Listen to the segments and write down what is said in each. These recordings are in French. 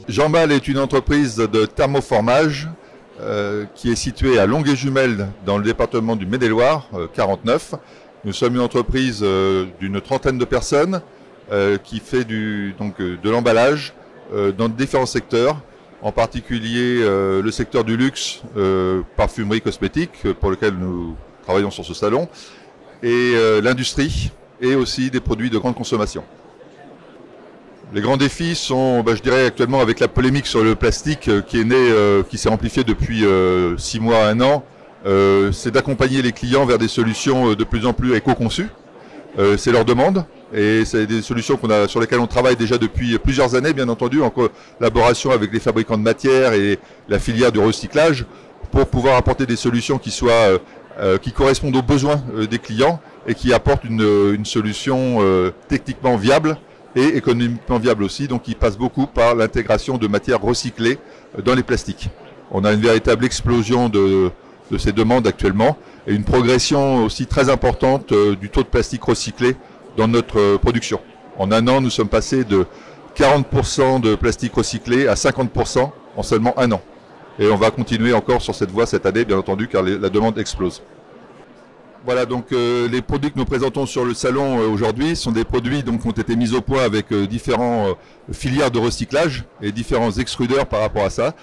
Jean-Mal est une entreprise de thermoformage qui est située à Longué-Jumelles dans le département du Maine-et-Loire, 49. Nous sommes une entreprise d'une trentaine de personnes qui fait de l'emballage dans différents secteurs, en particulier le secteur du luxe, parfumerie, cosmétique, pour lequel nous travaillons sur ce salon, et l'industrie et aussi des produits de grande consommation. Les grands défis sont, je dirais actuellement avec la polémique sur le plastique qui s'est amplifiée depuis 6 mois, 1 an, c'est d'accompagner les clients vers des solutions de plus en plus éco-conçues. C'est leur demande et c'est des solutions sur lesquelles on travaille déjà depuis plusieurs années, bien entendu, en collaboration avec les fabricants de matières et la filière du recyclage pour pouvoir apporter des solutions qui correspondent aux besoins des clients et qui apportent une solution techniquement viable et économiquement viable aussi, donc il passe beaucoup par l'intégration de matières recyclées dans les plastiques. On a une véritable explosion de ces demandes actuellement et une progression aussi très importante du taux de plastique recyclé dans notre production. En 1 an, nous sommes passés de 40% de plastique recyclé à 50% en seulement 1 an. Et on va continuer encore sur cette voie cette année, bien entendu, car la demande explose. Voilà, donc les produits que nous présentons sur le salon aujourd'hui sont des produits qui ont été mis au point avec différents filières de recyclage et différents extrudeurs par rapport à ça.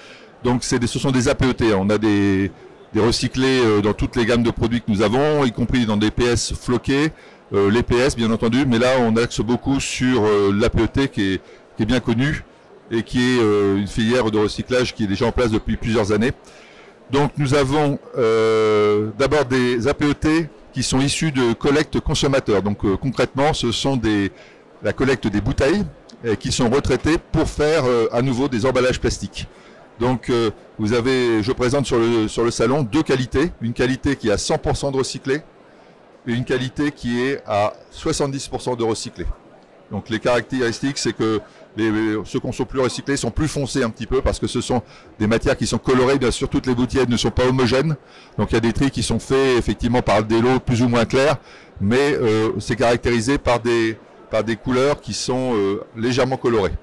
Donc ce sont des APET, on a des recyclés dans toutes les gammes de produits que nous avons, y compris dans des PS floqués, les PS bien entendu, mais là on axe beaucoup sur l'APET qui est bien connu et qui est une filière de recyclage qui est déjà en place depuis plusieurs années. Donc nous avons d'abord des APET qui sont issus de collecte consommateurs. Donc concrètement, ce sont la collecte des bouteilles qui sont retraitées pour faire à nouveau des emballages plastiques. Donc je présente sur le salon 2 qualités. Une qualité qui est à 100% de recyclé et une qualité qui est à 70% de recyclé. Donc les caractéristiques, c'est que ceux qui sont plus recyclés sont plus foncés un petit peu parce que ce sont des matières qui sont colorées. Bien sûr, toutes les bouteilles ne sont pas homogènes. Donc il y a des tris qui sont faits effectivement par des lots plus ou moins clairs, mais c'est caractérisé par des couleurs qui sont légèrement colorées.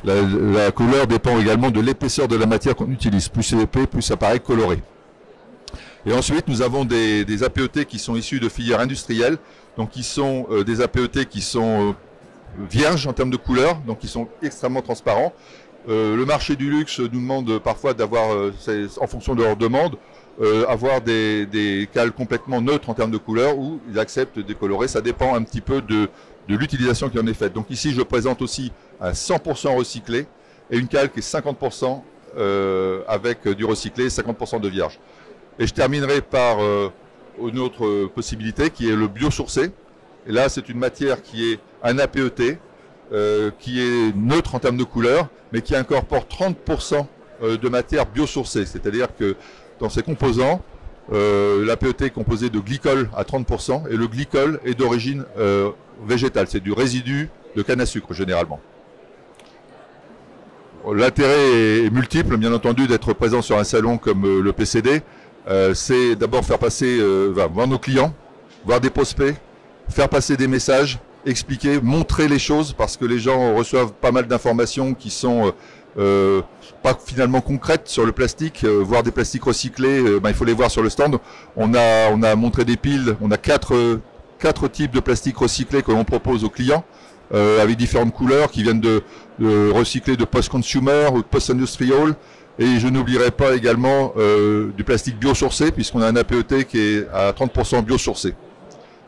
La couleur dépend également de l'épaisseur de la matière qu'on utilise. Plus c'est épais, plus ça paraît coloré. Et ensuite, nous avons des APET qui sont issus de filières industrielles, donc qui sont des APET qui sont vierges en termes de couleur, donc qui sont extrêmement transparents. Le marché du luxe nous demande parfois d'avoir, en fonction de leur demande, avoir des cales complètement neutres en termes de couleur ou ils acceptent de décolorer. Ça dépend un petit peu de l'utilisation qui en est faite. Donc ici, je présente aussi un 100% recyclé et une cale qui est 50% avec du recyclé et 50% de vierge. Et je terminerai par une autre possibilité qui est le biosourcé. Et là, c'est une matière qui est un APET, qui est neutre en termes de couleur, mais qui incorpore 30% de matière biosourcée. C'est-à-dire que dans ses composants, l'APET est composé de glycol à 30% et le glycol est d'origine végétale. C'est du résidu de canne à sucre généralement. L'intérêt est multiple, bien entendu, d'être présent sur un salon comme le PCD. C'est d'abord faire passer, voir nos clients, voir des prospects, faire passer des messages, expliquer, montrer les choses, parce que les gens reçoivent pas mal d'informations qui sont pas finalement concrètes sur le plastique. Voir des plastiques recyclés, il faut les voir sur le stand. On a montré des piles, on a quatre types de plastiques recyclés que l'on propose aux clients, avec différentes couleurs qui viennent de recyclés de post-consumer ou de post-industrial. Et je n'oublierai pas également du plastique biosourcé, puisqu'on a un APET qui est à 30% biosourcé.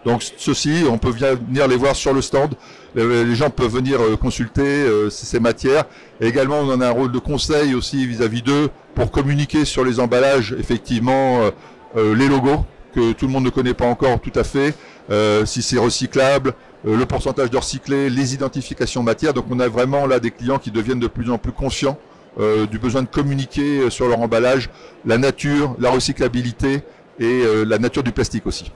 Donc ceci, on peut venir les voir sur le stand. Les gens peuvent venir consulter ces matières. Et également, on en a un rôle de conseil aussi vis-à-vis d'eux pour communiquer sur les emballages, effectivement, les logos que tout le monde ne connaît pas encore tout à fait, si c'est recyclable, le pourcentage de recyclé, les identifications matières. Donc on a vraiment là des clients qui deviennent de plus en plus conscients du besoin de communiquer sur leur emballage, la nature, la recyclabilité et la nature du plastique aussi.